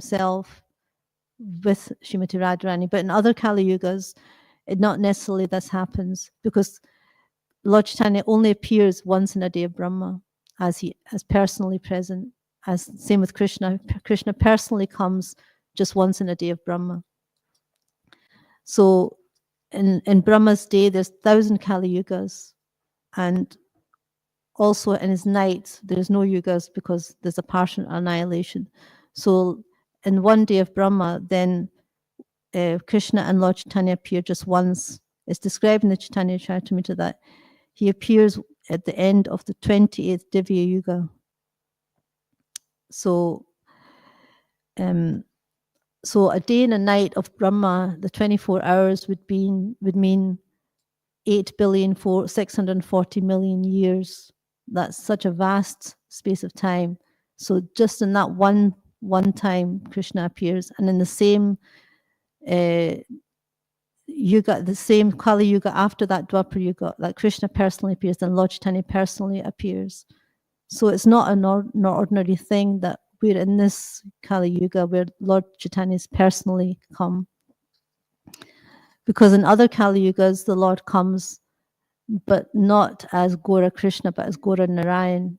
himself with Srimati Radharani. But in other Kali Yugas, not necessarily this happens, because Lord Chaitanya only appears once in a day of Brahma as personally present. As same with Krishna. Krishna personally comes just once in a day of Brahma. So in Brahma's day, there's 1,000 Kali Yugas, and also in his night, there's no yugas because there's a partial annihilation. So in one day of Brahma, then Krishna and Lord Chaitanya appear just once. It's described in the Chaitanya Charitamrita that he appears at the end of the 28th Divya Yuga. So, so a day and a night of Brahma, the 24 hours would mean 8,640 million years. That's such a vast space of time. So just in that one time, Krishna appears, and in the same yuga, the same Kali Yuga after that Dwapara Yuga, that Krishna personally appears, then Lord Chaitanya personally appears. So it's not an ordinary thing that we're in this Kali Yuga where Lord Chaitanya is personally come. Because in other Kali Yugas, the Lord comes, but not as Gaura Krishna, but as Gaura Narayan.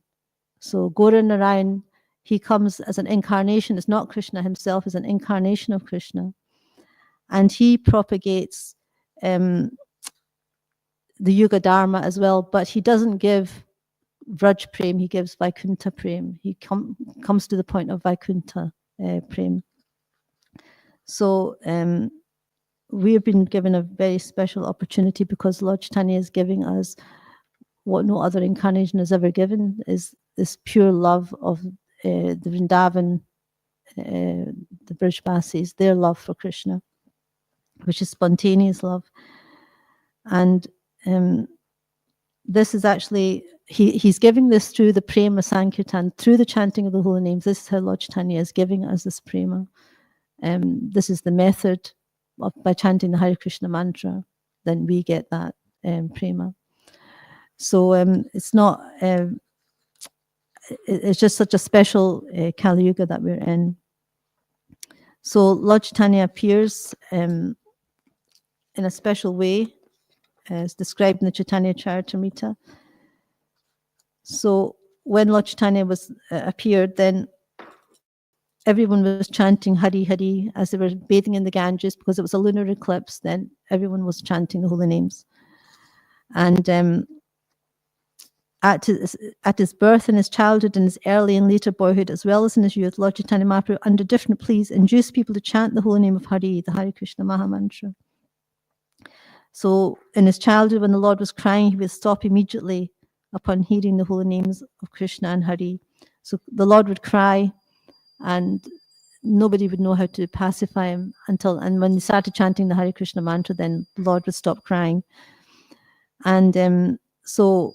So Gaura Narayan, he comes as an incarnation. It's not Krishna himself, it's an incarnation of Krishna. And he propagates the Yuga Dharma as well, but he doesn't give Vraj Prem, he gives Vaikuntha Prem. He comes to the point of Vaikuntha Prem. So we have been given a very special opportunity because Lord Chaitanya is giving us what no other incarnation has ever given, is this pure love of the Vrindavan, the Brajbasis, their love for Krishna, which is spontaneous love. And this is actually, he's giving this through the Prema Sankirtan, through the chanting of the holy names. This is how Lord Chaitanya is giving us this Prema. This is the method by chanting the Hare Krishna mantra, then we get that Prema. So it's not, it's just such a special Kali Yuga that we're in. So Lord Chaitanya appears in a special way, as described in the Chaitanya Charitamrita. So when Lord Chaitanya appeared, then everyone was chanting Hari Hari as they were bathing in the Ganges, because it was a lunar eclipse. Then everyone was chanting the holy names. And at his birth, in his childhood, in his early and later boyhood, as well as in his youth, Lord Chaitanya Mahaprabhu, under different pleas, induced people to chant the holy name of Hari, the Hare Krishna Mahamantra. So in his childhood, when the Lord was crying, he would stop immediately upon hearing the holy names of Krishna and Hari. So the Lord would cry, and nobody would know how to pacify him and when they started chanting the Hare Krishna mantra, then the Lord would stop crying. And so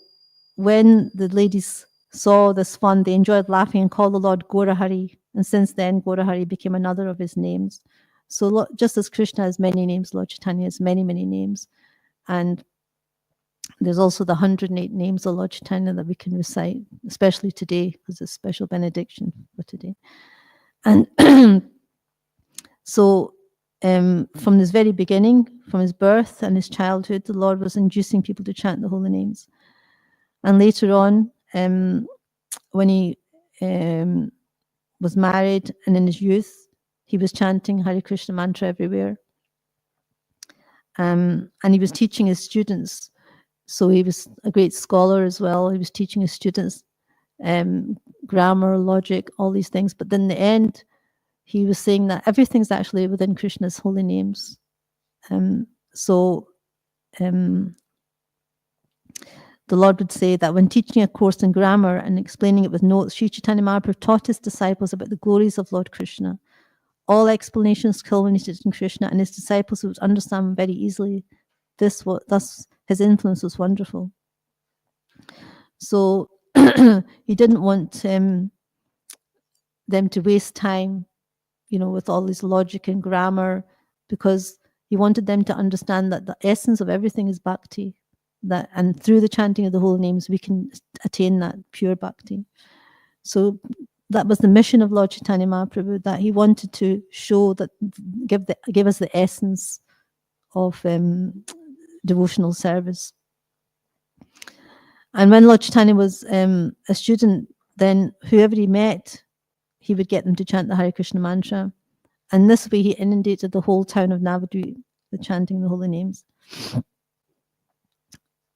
when the ladies saw this fun, they enjoyed laughing and called the Lord Gaura Hari. And since then, Gaura Hari became another of his names. So just as Krishna has many names, Lord Chaitanya has many, many names. And there's also the 108 names of Lord Chaitanya that we can recite, especially today, because it's a special benediction for today. And so from his very beginning, from his birth and his childhood, the Lord was inducing people to chant the holy names. And later on, when he was married and in his youth, he was chanting Hare Krishna mantra everywhere. And he was teaching his students. So he was a great scholar as well. He was teaching his students grammar, logic, all these things. But then in the end, he was saying that everything's actually within Krishna's holy names. The Lord would say that when teaching a course in grammar and explaining it with notes, Sri Chaitanya Mahaprabhu taught his disciples about the glories of Lord Krishna. All explanations culminated in Krishna, and his disciples would understand very easily. Thus, his influence was wonderful. So he didn't want them to waste time, with all this logic and grammar, because he wanted them to understand that the essence of everything is bhakti. And through the chanting of the holy names, we can attain that pure bhakti. So that was the mission of Lord Chaitanya Mahaprabhu, that he wanted to show that, give us the essence of devotional service. And when Lord Chaitanya was a student, then whoever he met, he would get them to chant the Hare Krishna mantra. And this way he inundated the whole town of Navadvip with chanting the holy names.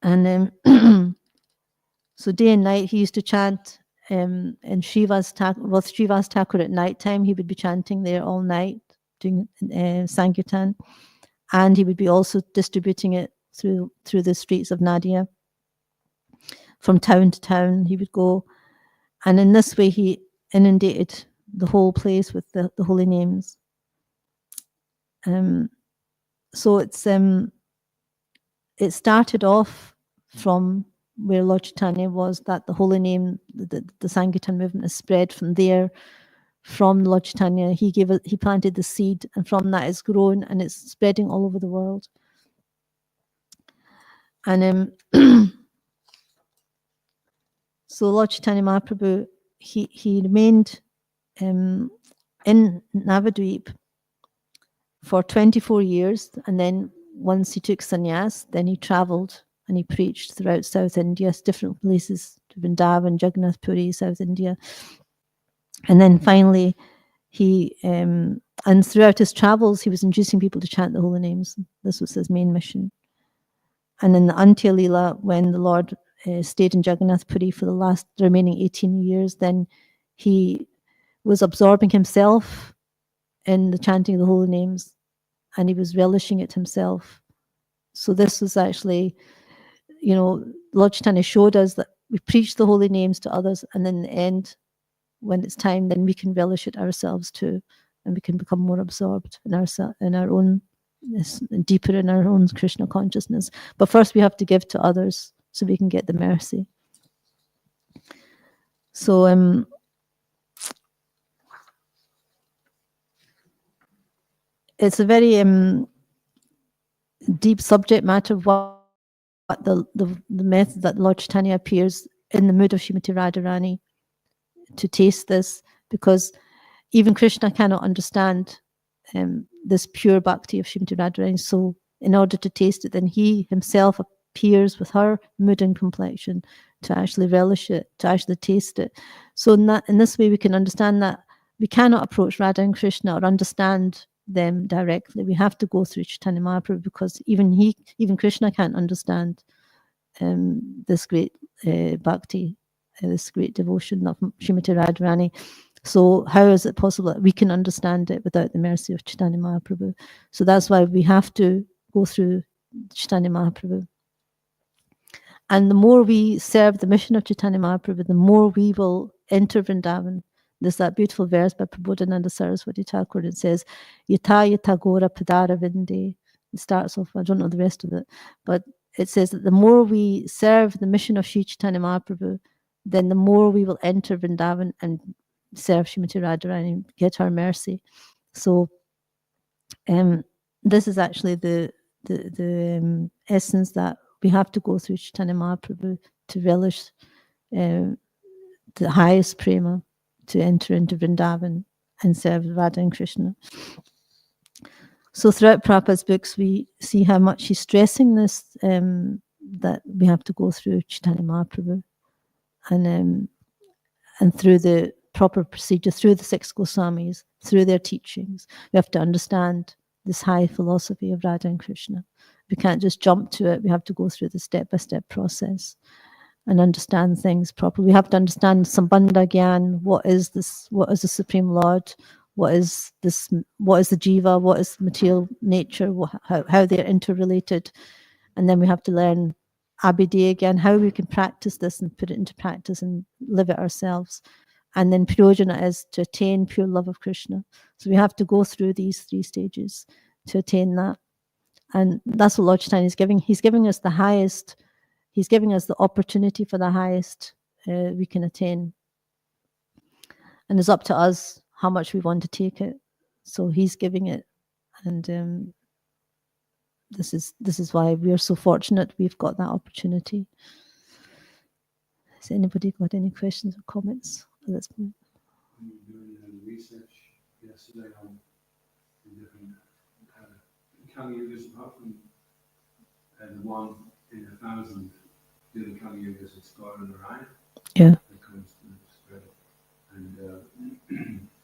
And so day and night he used to chant in Srivas Thakur at night time. He would be chanting there all night, doing Sankirtan. And he would be also distributing it through the streets of Nadia. From town to town he would go. And in this way he inundated the whole place with the holy names. So it started off from where Lord Chaitanya was, that the holy name, the Sankirtan movement is spread from there, from Lord Chaitanya. He planted the seed, and from that it's grown and it's spreading all over the world. And so Lord Chaitanya Mahaprabhu, he remained in Navadvip for 24 years, and then once he took sannyas, then he travelled and he preached throughout South India, different places, Vrindavan, Jagannath, Puri, South India. And then finally, and throughout his travels, he was inducing people to chant the holy names. This was his main mission. And in the Antya Leela, when the Lord stayed in Jagannath Puri for the remaining 18 years, then he was absorbing himself in the chanting of the holy names, and he was relishing it himself. So this was actually, Lord Chaitanya showed us that we preach the holy names to others, and in the end, when it's time, then we can relish it ourselves too, and we can become more absorbed in our own, deeper in our own Krishna consciousness. But first we have to give to others so we can get the mercy. So it's a very deep subject matter of what the method that Lord Chaitanya appears in the mood of Srimati Radharani to taste this, because even Krishna cannot understand this pure bhakti of Srimati Radharani. So in order to taste it, then he himself appears with her mood and complexion to actually relish it, to actually taste it. So in this way we can understand that we cannot approach Radha and Krishna or understand them directly. We have to go through Chaitanya Mahaprabhu, because even Krishna can't understand this great bhakti, this great devotion of Srimati Radharani. So how is it possible that we can understand it without the mercy of Chaitanya Mahaprabhu? So that's why we have to go through Chaitanya Mahaprabhu. And the more we serve the mission of Chaitanya Mahaprabhu, the more we will enter Vrindavan. There's that beautiful verse by Prabodhananda Saraswati Thakur. It says, Yata yata Gaura padara vinde. It starts off, I don't know the rest of it, but it says that the more we serve the mission of Sri Chaitanya Mahaprabhu, then the more we will enter Vrindavan and serve Srimati Radharani and get her mercy. So this is actually the essence, that we have to go through Chaitanya Mahaprabhu to relish the highest prema, to enter into Vrindavan and serve Radha and Krishna. So throughout Prabhupada's books, we see how much he's stressing this, that we have to go through Chaitanya Mahaprabhu, and through the proper procedure, through the 6 Goswamis, through their teachings. We have to understand this high philosophy of Radha and Krishna. We can't just jump to it. We have to go through the step-by-step process and understand things properly. We have to understand Sambandha Gyan. What is this? What is the Supreme Lord? What is this? What is the jiva? What is material nature? How they're interrelated? And then we have to learn Abhidheya again, how we can practice this and put it into practice and live it ourselves. And then Priyojana is to attain pure love of Krishna. So we have to go through these 3 stages to attain that. And that's what Lord Chaitanya is giving. He's giving us the highest. He's giving us the opportunity for the highest we can attain. And it's up to us how much we want to take it. So he's giving it. And this is why we are so fortunate we've got that opportunity. Has anybody got any questions or comments at this point? been doing research yesterday on the different Kali Yugas, apart from the one in 1,000, the other Kali Yugas, it's Gaura and Orion. Yeah. That comes to spread. And the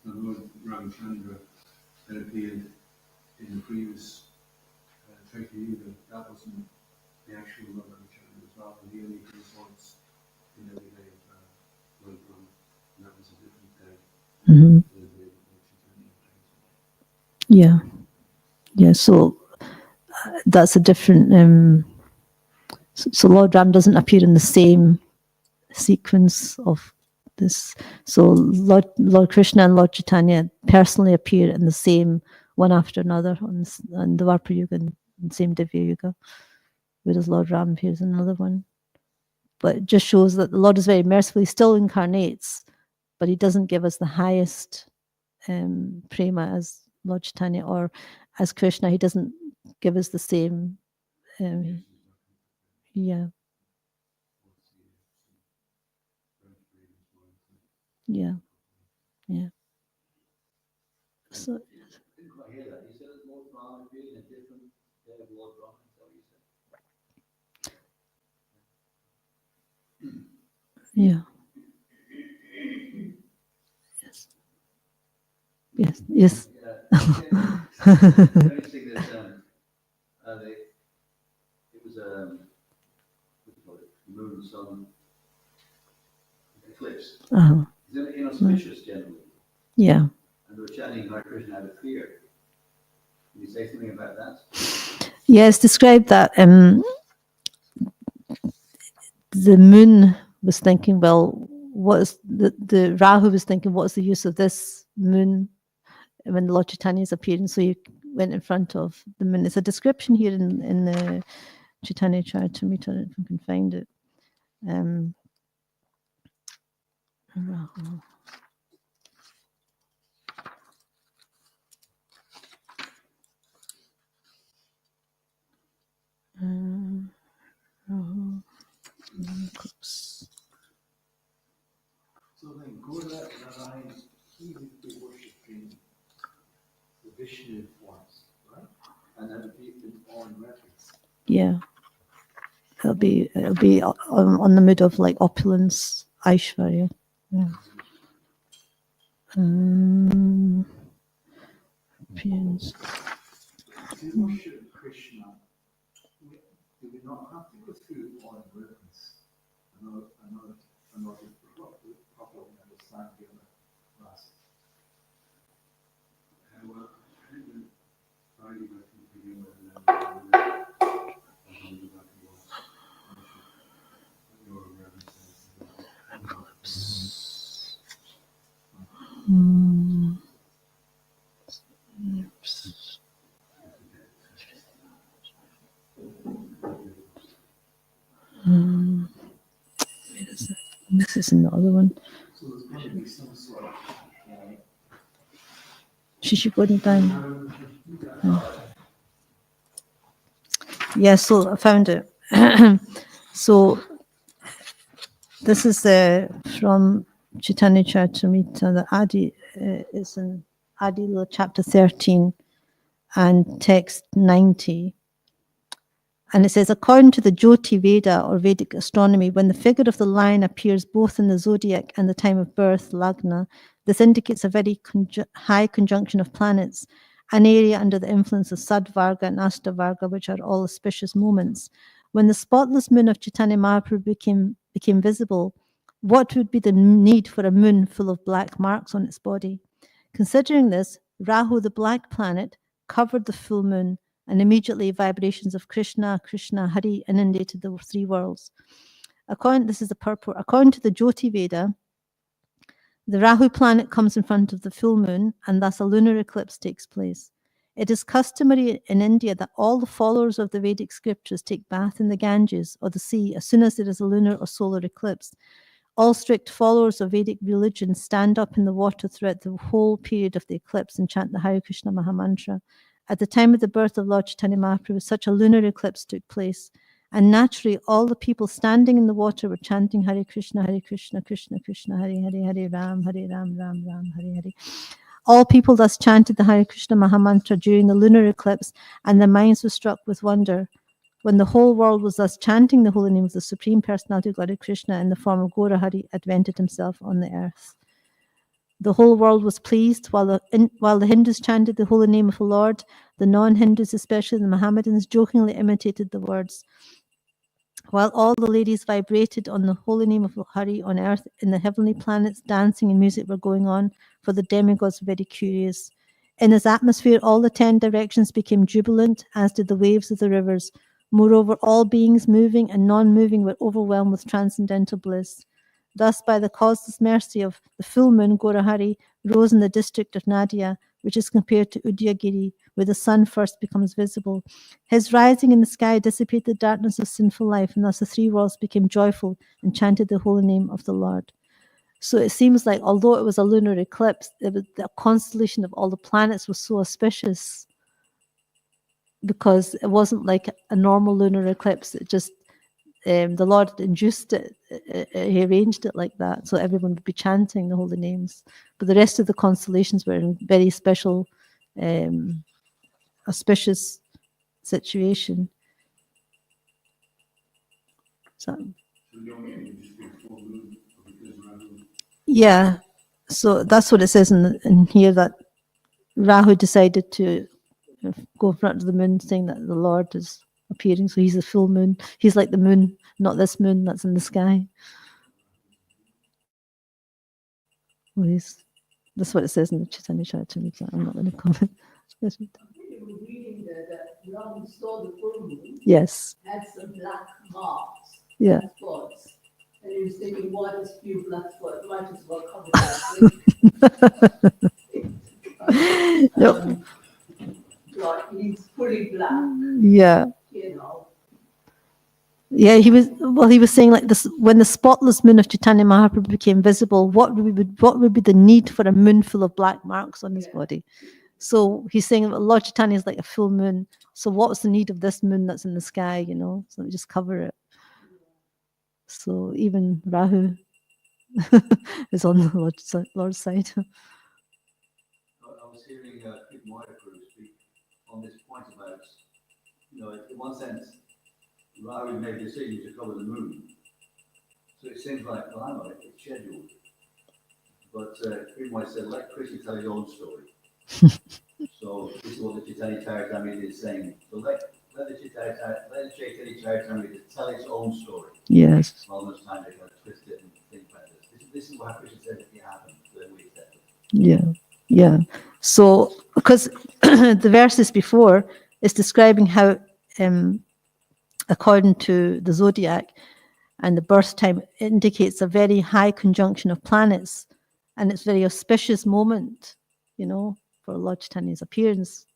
Lord Ramachandra that appeared in the previous Treta Yuga, that wasn't the actual Lord Ramachandra as well. And he only appears once in every day of Lord Ram, and that was a different day. Mm-hmm. Yeah. Yeah. So that's a different. So Lord Ram doesn't appear in the same sequence of this. So Lord Krishna and Lord Chaitanya personally appear in the same one after another on the Dwapara Yuga and the same Divya Yuga, whereas Lord Ram appears in another one. But it just shows that the Lord is very merciful. He still incarnates, but he doesn't give us the highest prema as Lord Chaitanya or as Krishna. He doesn't give us the same. Yeah. Yeah. Yeah. So. I didn't quite hear that. You said it's Lord Ram being a different day of Lord Ram. Is that what you said? Yeah. Yes. Yes. Yes. Only thing that it was what do you call it? Moon, sun eclipse. Uh-huh. Is it inauspicious generally? Yeah. And they were chanting Hare Krishna out of fear. Can you say something about that? Yes, describe that. The moon was thinking, well, what is the Rahu was thinking, what's the use of this moon when the Lord Chaitanya is appearing? So he went in front of the moon. It's a description here in the Chaitanya Charitamrita, if I can find it. Rahu. Rahu. Eclipse. So then, Gaura Narayan, he would be worshipping the Vishnu forms, right? And that would be in all in reference. Yeah. It'll be on the mood of like opulence, Aishwarya. Yeah. Appearance. To worship Krishna, do we not have to go through all in reference? Another proper understand the other class. Well, I think that Friday I think we do This is in the other one. So there's going to be some sort of Shishikodan. Yeah, so I found it. So this is from Chaitanya Charitamrita. The Adi is in Adi chapter 13 and text 90. And it says, according to the Jyoti Veda or Vedic astronomy, when the figure of the lion appears both in the zodiac and the time of birth, Lagna, this indicates a very high conjunction of planets, an area under the influence of Sadvarga and Ashtavarga, which are all auspicious moments. When the spotless moon of Chaitanya Mahaprabhu became visible, what would be the need for a moon full of black marks on its body? Considering this, Rahu, the black planet, covered the full moon, and immediately vibrations of Krishna, Krishna, Hari inundated the three worlds. This is the purport. According to the Jyoti Veda, the Rahu planet comes in front of the full moon, and thus a lunar eclipse takes place. It is customary in India that all the followers of the Vedic scriptures take bath in the Ganges or the sea as soon as there is a lunar or solar eclipse. All strict followers of Vedic religion stand up in the water throughout the whole period of the eclipse and chant the Hare Krishna Mahamantra. At the time of the birth of Lord Chaitanya Mahaprabhu, such a lunar eclipse took place, And naturally, all the people standing in the water were chanting Hare Krishna, Krishna Krishna, Hare Hare, Hare Ram, Ram Ram, Hare Hare. All people thus chanted the Hare Krishna Mahamantra during the lunar eclipse, and their minds were struck with wonder. When the whole world was thus chanting the holy name of the Supreme Personality of God, Krishna, in the form of Gaura Hari, advented himself on the earth. The whole world was pleased while the Hindus chanted the holy name of the Lord. The non-Hindus, especially the Mohammedans, jokingly imitated the words. While all the ladies vibrated on the holy name of Hari on earth, in the heavenly planets, dancing and music were going on, for the demigods were very curious. In his atmosphere, all the 10 directions became jubilant, as did the waves of the rivers. Moreover, all beings moving and non-moving were overwhelmed with transcendental bliss. Thus, by the causeless mercy of the full moon, Gaura Hari rose in the district of Nadia, which is compared to Udayagiri, where the sun first becomes visible. His rising in the sky dissipated the darkness of sinful life, and thus the three worlds became joyful and chanted the holy name of the Lord. So it seems like, although it was a lunar eclipse, the constellation of all the planets was so auspicious, because it wasn't like a normal lunar eclipse. It just, the Lord induced it, he arranged it like that, so everyone would be chanting the holy names. But the rest of the constellations were in very special, auspicious situation. So, yeah, so that's what it says in here, that Rahu decided to go in front of the moon, saying that the Lord is appearing. So he's the full moon. He's like the moon, not this moon that's in the sky. Well, that's what it says in the Chaitanya Charitamrita. I'm not going to comment. Ram saw the full moon, Yes. had some black marks, Yeah. spots, and he was thinking, why does few black spots? Might as well cover that. Yep. Like he's fully black, Yeah. you know. Yeah, he was saying like this, when the spotless moon of Chaitanya Mahaprabhu became visible, what would be the need for a moon full of black marks on his body? So he's saying that Lord Chaitanya is like a full moon. So what's the need of this moon that's in the sky, So we just cover it. So even Rahu is on the Lord's side. I was hearing Purnima speak on this point about, in one sense, Rahu made a decision to cover the moon. So it seems like, well, hang on, it's scheduled. But Purnima said, let Krishna tell his own story. So this is what the Chaitanya Charitamrita is saying. So let the Chaitanya Charitamrita tell its own story. Yes. Well, there's time to kind of twist it and think about this. This is what Krishna said it happened, then we accept it. Yeah. Yeah. So, because the verses before is describing how, according to the zodiac and the birth time, indicates a very high conjunction of planets, and it's a very auspicious moment, for Lord Chaitanya's appearance.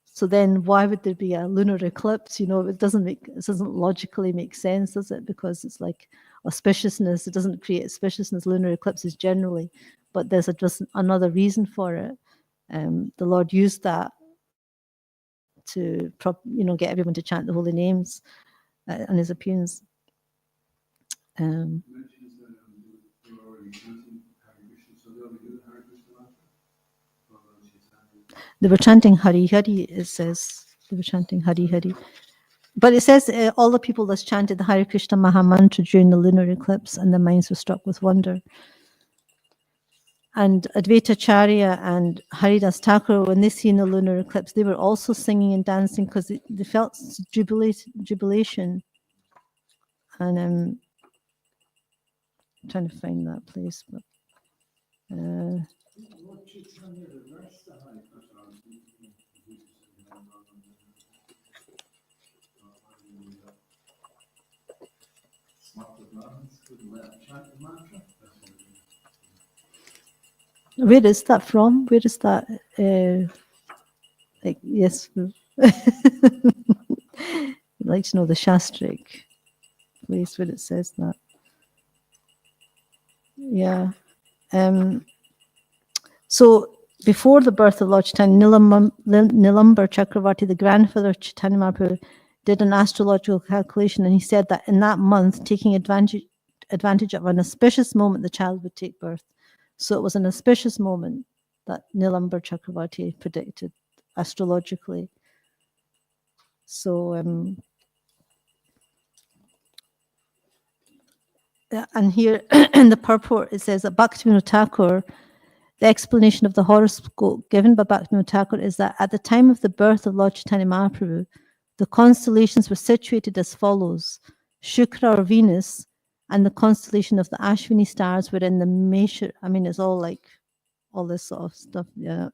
So then why would there be a lunar eclipse? It doesn't logically make sense, does it? Because it's like auspiciousness. It doesn't create auspiciousness, lunar eclipses generally, but there's just another reason for it. The Lord used that to get everyone to chant the holy names on his appearance. They were chanting Hari Hari, it says. They were chanting Hari Hari. But it says all the people that chanted the Hare Krishna Mahamantra during the lunar eclipse, and their minds were struck with wonder. And Advaita Acharya and Haridas Thakur, when they seen the lunar eclipse, they were also singing and dancing because they felt jubilation. And I'm trying to find that place, but where is that from? Where is that? Yes, I'd like to know the Shastric place where it says that. Yeah. So before the birth of Lord Chaitanya, Nilambar Chakravarti, the grandfather of Chaitanya Mahaprabhu, did an astrological calculation, and he said that in that month, taking advantage of an auspicious moment, the child would take birth. So it was an auspicious moment that Nilambar Chakravarti predicted astrologically. So, and here in the purport, it says that Bhaktivinoda Thakur, the explanation of the horoscope given by Bhaktivinoda Thakur is that at the time of the birth of Lord Chaitanya Mahaprabhu, the constellations were situated as follows. Shukra or Venus and the constellation of the Ashwini stars were in the Mesha. I mean, it's all like all this sort of stuff. Yeah,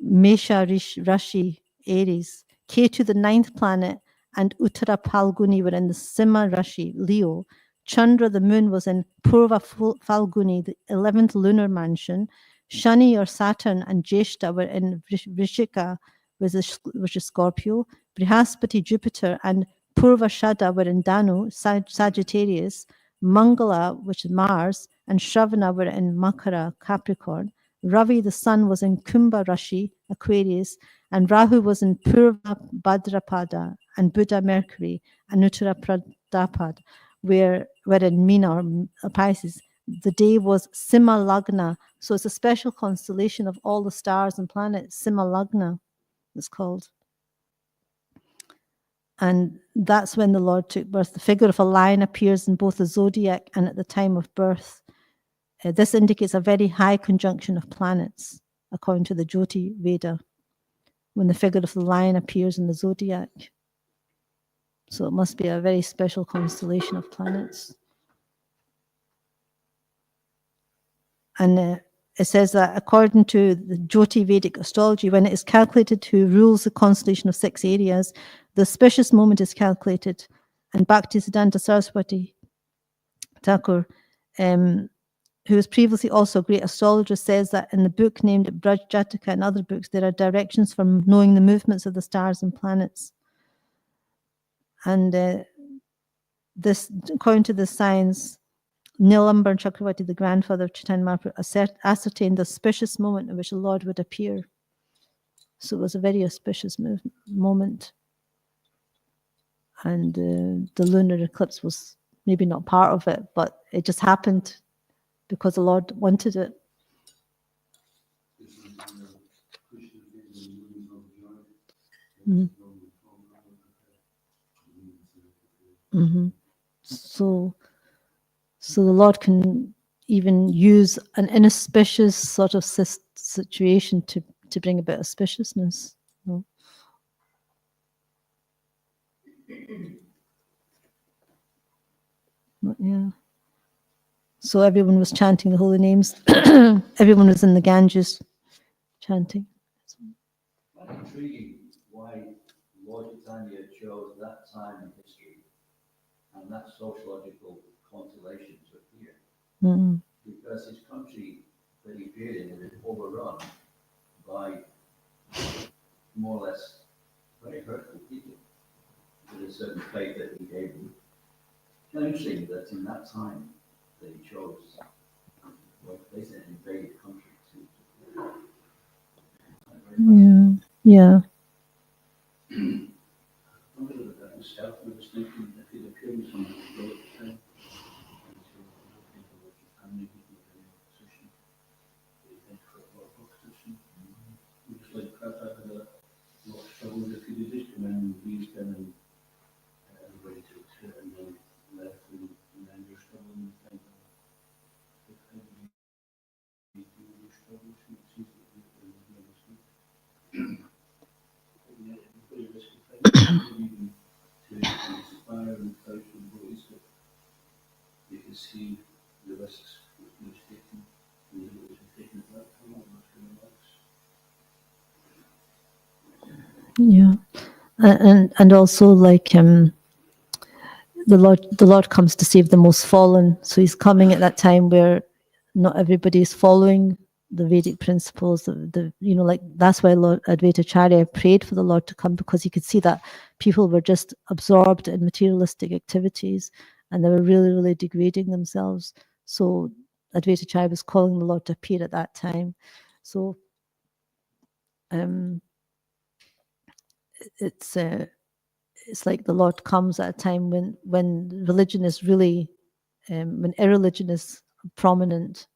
Mesha Rashi, Aries. Ketu, the ninth planet, and Uttara Phalguni were in the Simha Rashi, Leo. Chandra, the moon, was in Purva Phalguni, the 11th lunar mansion. Shani or Saturn and Jeshta were in Vrishika, which is Scorpio. Brihaspati, Jupiter, and Purva Shada were in Danu, Sagittarius. Mangala, which is Mars, and Shravana were in Makara, Capricorn. Ravi, the sun, was in Kumbha Rashi, Aquarius, and Rahu was in Purva Bhadrapada, and Buddha, Mercury, and Uttara Pradapad were in Meena or Pisces. The day was Simha Lagna, so it's a special constellation of all the stars and planets. Simha Lagna, it's called. And that's when the Lord took birth. The figure of a lion appears in both the zodiac and at the time of birth. This indicates a very high conjunction of planets, according to the Jyoti Veda, when the figure of the lion appears in the zodiac. So it must be a very special constellation of planets. And it says that according to the Jyoti Vedic astrology, when it is calculated who rules the constellation of 6 areas, the auspicious moment is calculated. And Bhaktisiddhanta Saraswati Thakur, who was previously also a great astrologer, says that in the book named Braj Jataka and other books, there are directions for knowing the movements of the stars and planets. And this, according to the science, Nilambar Chakravarti, the grandfather of Chaitanya Mahaprabhu, ascertained the auspicious moment in which the Lord would appear. So it was a very auspicious moment. And the lunar eclipse was maybe not part of it, but it just happened because the Lord wanted it. Mm-hmm. So the Lord can even use an inauspicious sort of situation to bring about auspiciousness. You know? Yeah. So everyone was chanting the holy names. Everyone was in the Ganges chanting. Quite intriguing why Lord Chaitanya chose that time in history and that sociological constellation to appear. Mm-hmm. Because his country that he appeared in was overrun by more or less very hurtful people with a certain faith that he gave them. It's interesting that in that time that he chose, well, basically an invaded country to Yeah. Yeah. And also like the Lord comes to save the most fallen. So he's coming at that time where not everybody is following the Vedic principles. Like that's why Lord Advaita Acharya prayed for the Lord to come, because he could see that people were just absorbed in materialistic activities and they were really, really degrading themselves. So Advaita Acharya was calling the Lord to appear at that time. So it's it's like the Lord comes at a time when religion is really, when irreligion is prominent,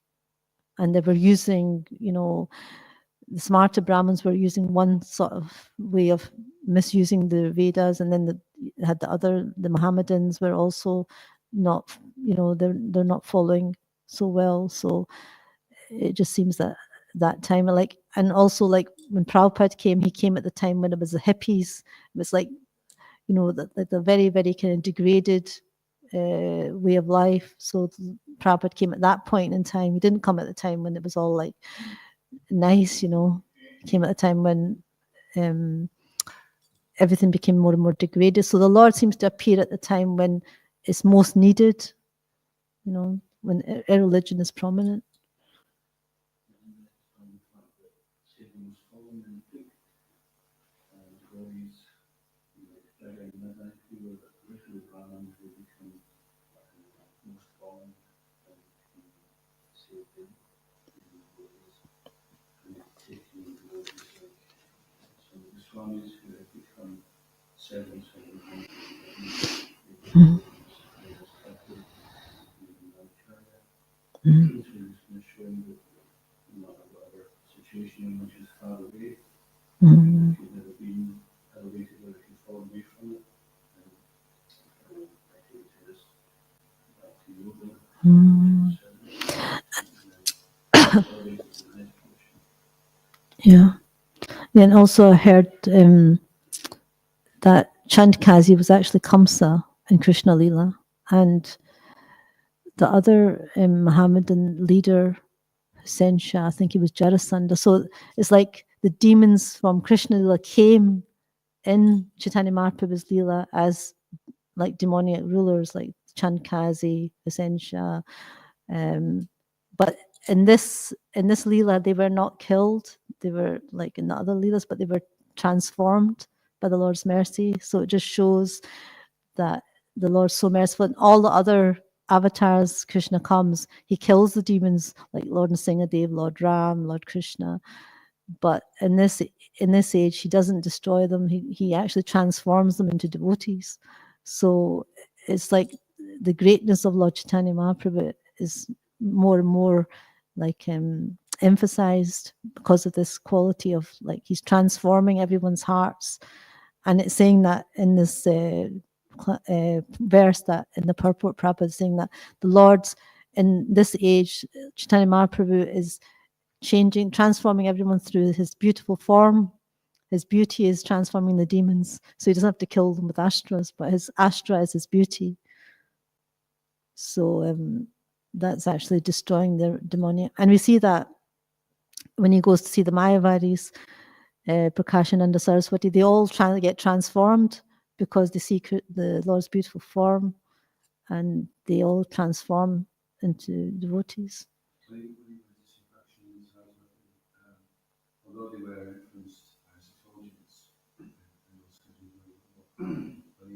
and they were using, the smarter Brahmins were using one sort of way of misusing the Vedas, and then the Mohammedans were also not, they're not following so well. So it just seems that time, and also like when Prabhupada came, he came at the time when it was the hippies. It was like, the very, very kind of degraded way of life. So Prabhupada came at that point in time. He didn't come at the time when it was all like nice, He came at a time when everything became more and more degraded. So the Lord seems to appear at the time when it's most needed, when irreligion is prominent. Jagannatha, who were original Brahmins, who become most born and saved in the devotees, and taking the devotees like some of the swamis who had become servants of the devotees, they was captive in Acharya. So he's going to show you whatever situation in which is far away, and if you've never been elevated or if you've fallen away from it, then I take it as back to yoga. Yeah. And also I heard that Chandkazi was actually Kamsa in Krishna Lila, and the other Mohammedan leader, Hussein Shah, I think he was Jarasandha. So it's like the demons from Krishna Lila came in Chaitanya Mahaprabhu's Lila as like demoniac rulers, like Chandkazi, Hussein Shah. But in this Leela, they were not killed. They were like in the other Leelas, but they were transformed by the Lord's mercy. So it just shows that the Lord's so merciful. And all the other avatars, Krishna comes, he kills the demons like Lord Nrsimhadev, Lord Ram, Lord Krishna. But in this age, he doesn't destroy them. He actually transforms them into devotees. So it's like the greatness of Lord Chaitanya Mahaprabhu is more and more like emphasized because of this quality of like he's transforming everyone's hearts. And it's saying that in this verse that in the purport Prabhupada is saying that the Lord's in this age, Chaitanya Mahaprabhu is transforming everyone through his beautiful form. His beauty is transforming the demons. So he doesn't have to kill them with astras, but his astra is his beauty. So that's actually destroying the demoniac. And we see that when he goes to see the Mayavaris, Prakashananda Saraswati, they all try to get transformed because they see the Lord's beautiful form, and they all transform into devotees. Although they were influenced by Sattvajas, but he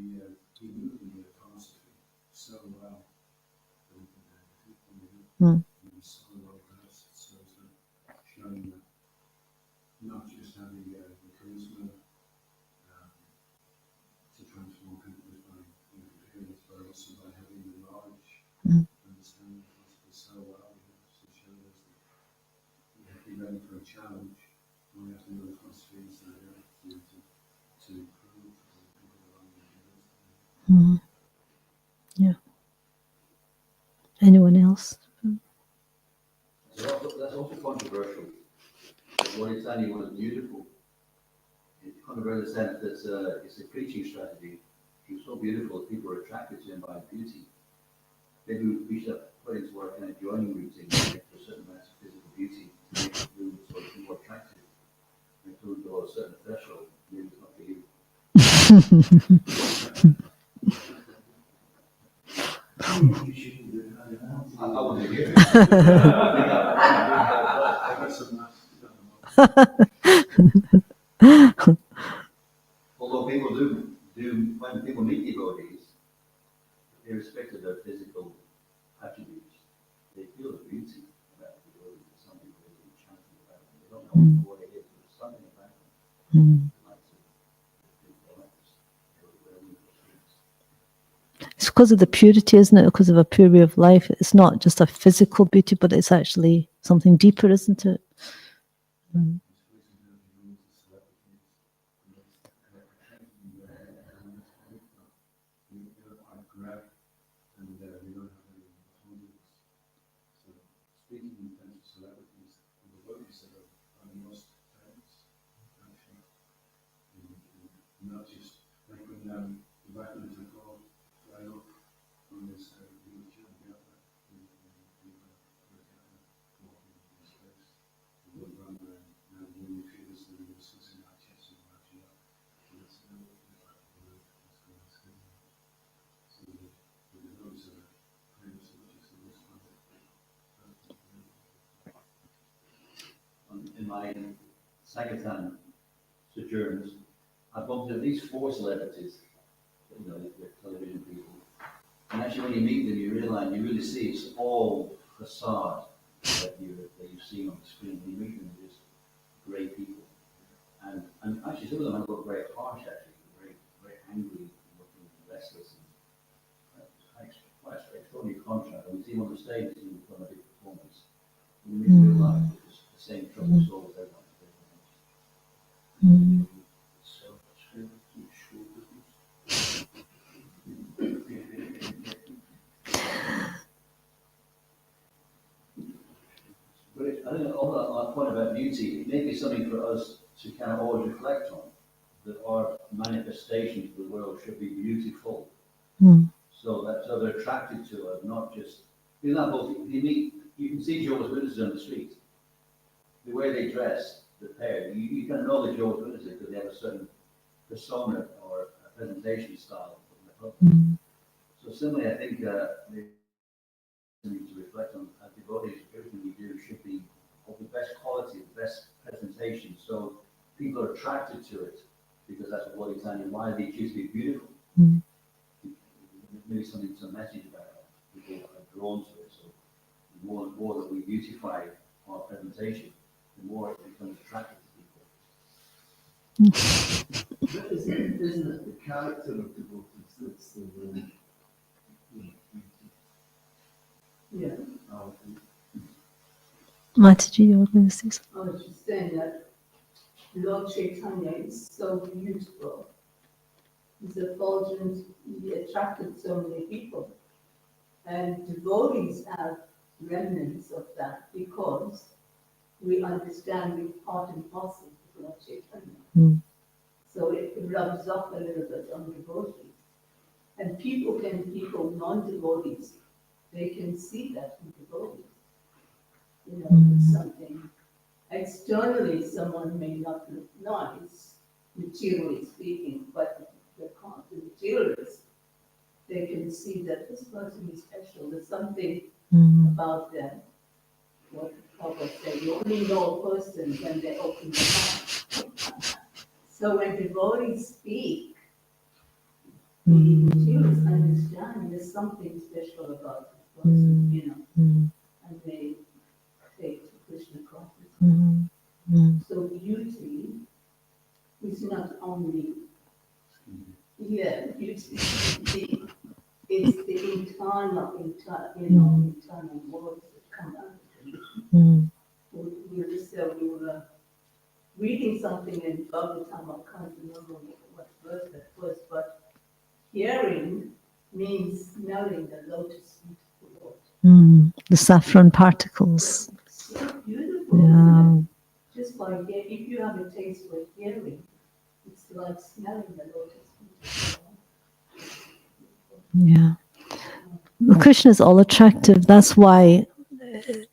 moved in their philosophy so well. Showing that not just having the charisma to transform people by appearance, but also by having the knowledge, understanding the philosophy so well, to show us that we have to be ready for a challenge. We have to know the philosophy inside out to improve people around the Yeah. Anyone else? That's also controversial. What he's saying was beautiful. It's controversial in the sense that it's a preaching strategy. He was so beautiful, people were attracted to him by his beauty. Maybe we should put into our kind of joining routine for a certain amount of physical beauty to make the room so it's more attractive. And if it's below a certain threshold, maybe it's not for you. I want to hear it. Although people do when people meet devotees, irrespective of their physical attributes, they feel the beauty about the devotee. Some people are enchanted about them. They don't know what it is, but there's something about them. Like because of the purity, isn't it? Because of a pure way of life. It's not just a physical beauty, but it's actually something deeper, isn't it? Mm. And we don't have any alternatives. So speaking in terms of celebrities, the devotees are the most famous, actually. Not just like when Jagannatha called, I know on this Jagannatha, we would run around and when we feel this, we were discussing our chest and our chest. In my Sankirtan sojourns, I've bumped into at least 4 celebrities, you know, the television people. And actually, when you meet them, you realize, you really see it's all facade that you've seen on the screen. When you meet them, they're just great people. And actually, some of them have looked very harsh, actually, very, very angry, looking restless. And quite an extraordinary contrast. And we see them on the stage, we see them from a big performance. And we realize it's the same trouble souls everyone. But I think all that point about beauty, it may be something for us to kind of always reflect on, that our manifestations of the world should be beautiful. So that they're attracted to us, not just, for example, you can see Jehovah's Witnesses on the street. The way they dress, the pair, you can know the Jehovah's Witnesses because they have a certain persona or a presentation style. So similarly, I think we need to reflect on as devotees, everything we do should be of the best quality, the best presentation, so people are attracted to it because that's what it's saying. Why they choose to be beautiful? Maybe some message about it. People are drawn to it. So the more that we beautify our presentation, the more it becomes attractive to people. Isn't it the character of devotees that's the Yeah. Mataji, you were going to say something? I was just saying that Lord Chaitanya is so beautiful. His effulgence, he attracted so many people. And devotees have remnants of that because we understand we're part and parcel of Lord Chaitanya. So it rubs off a little bit on devotees. And people, non-devotees, they can see that in devotees. You know, it's something, externally someone may not look nice, materially speaking, but the materialists, they can see that this person is special. There's something about them. What Prabhupada said, you only know a person when they open their mouth. So when devotees speak, the materialists understand there's something special about this person, you know, and they take to Krishna consciousness. So beauty is not only, beauty, it's the internal words that come out of it. We were reading something in Bhagavatam, I can't remember what verse that was, but hearing means smelling the lotus feet of the Lord. The saffron particles. So beautiful. Yeah. Just like if you have a taste for hearing, it's like smelling the lotus feet. Yeah. Well, Krishna is all attractive. That's why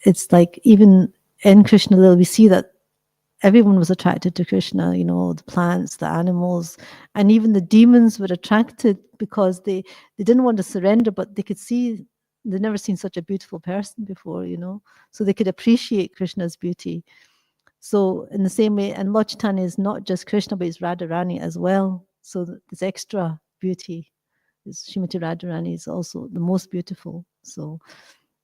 it's like even in Krishna Lila, we see that everyone was attracted to Krishna, you know, the plants, the animals, and even the demons were attracted because they didn't want to surrender, but they could see, they'd never seen such a beautiful person before, you know, so they could appreciate Krishna's beauty. So in the same way, and Lord Chaitanya is not just Krishna, but he's Radharani as well. So there's extra beauty. Srimati Radharani is also the most beautiful. So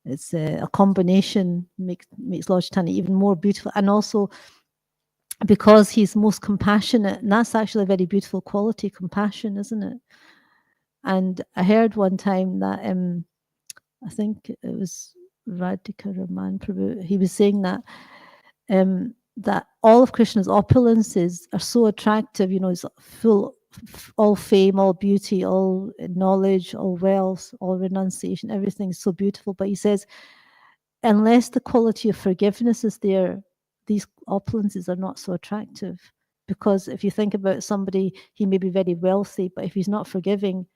it's a combination makes Lord Chaitanya even more beautiful. And also because he's most compassionate, and that's actually a very beautiful quality, compassion, isn't it? And I heard one time that I think it was Radhika Raman Prabhu. He was saying that all of Krishna's opulences are so attractive. You know, it's full, all fame, all beauty, all knowledge, all wealth, all renunciation. Everything's so beautiful. But he says, unless the quality of forgiveness is there, these opulences are not so attractive. Because if you think about somebody, he may be very wealthy, but if he's not forgiving,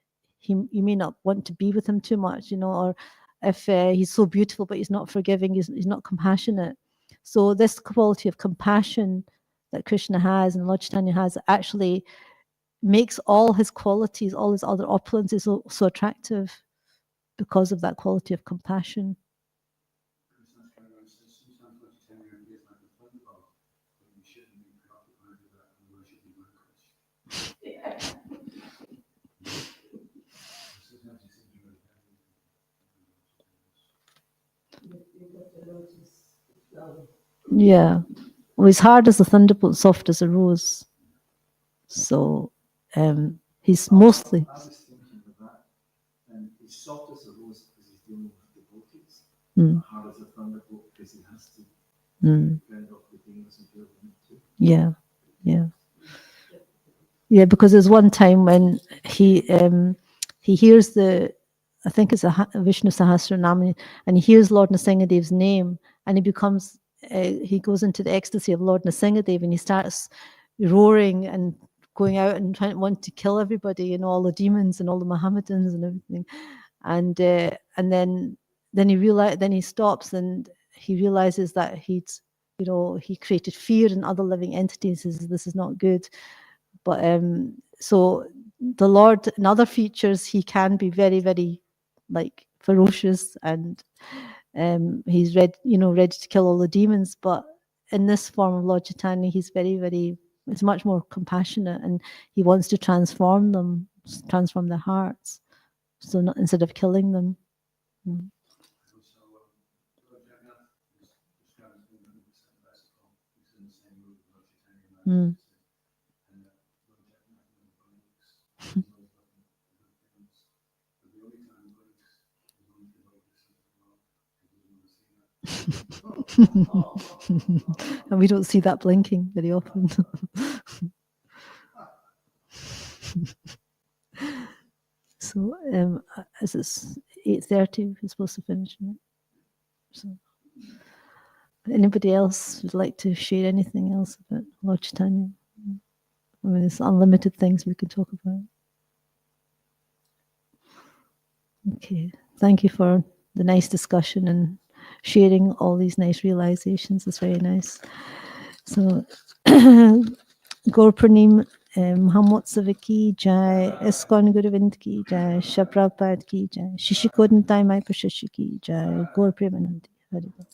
you may not want to be with him too much, you know, or if he's so beautiful, but he's not forgiving, he's not compassionate. So this quality of compassion that Krishna has and Lord Chaitanya has actually makes all his qualities, all his other opulences so attractive because of that quality of compassion. Sometimes what you tell me is like a thunderbolt, but you shouldn't be preoccupied with that, otherwise you'll be vanquished. Sometimes you seem to really Yeah. Well, he's hard as a thunderbolt, soft as a rose. So he's mostly. I was thinking of that. And he's soft as a rose because he's dealing with devotees. Hard as a thunderbolt because he has to fend off the demons and deal with them too. Yeah. Yeah, because there's one time when he hears I think it's a Vishnu Sahasranam, and he hears Lord Nrsingadev's name, and he goes into the ecstasy of Lord Nrsingadev, and he starts roaring and going out and want to kill everybody, you know, all the demons and all the Mohammedans and everything, and then he stops and he realizes that he created fear in other living entities. This is not good. But so the Lord, in other features, he can be very, very like ferocious, and he's ready to kill all the demons. But in this form of Lord Chaitanya, he's very, very, it's much more compassionate, and he wants to transform their hearts. So instead of killing them. also, Lord Jagannatha is described as being 100% classical. He's in the same mood with Lord Chaitanya Maharaj. And Lord Jagannatha never blinks. He's always looking at the good things. But the only time he blinks is when the devotees say, well, he doesn't want to see that. And we don't see that blinking very often. So as it's 8:30, we're supposed to finish. Right? So anybody else would like to share anything else about Lord Chaitanya? I mean, there's unlimited things we could talk about. Okay, thank you for the nice discussion and sharing all these nice realizations. It's very nice. So, Gaura Purnima, Mahamotsav ki jai, Iskon Guruvind ki jai, Shaprapad ki jai, Shishikodantai Mai Prashishi ki jai, Gaura Premanandi. Hari Bol.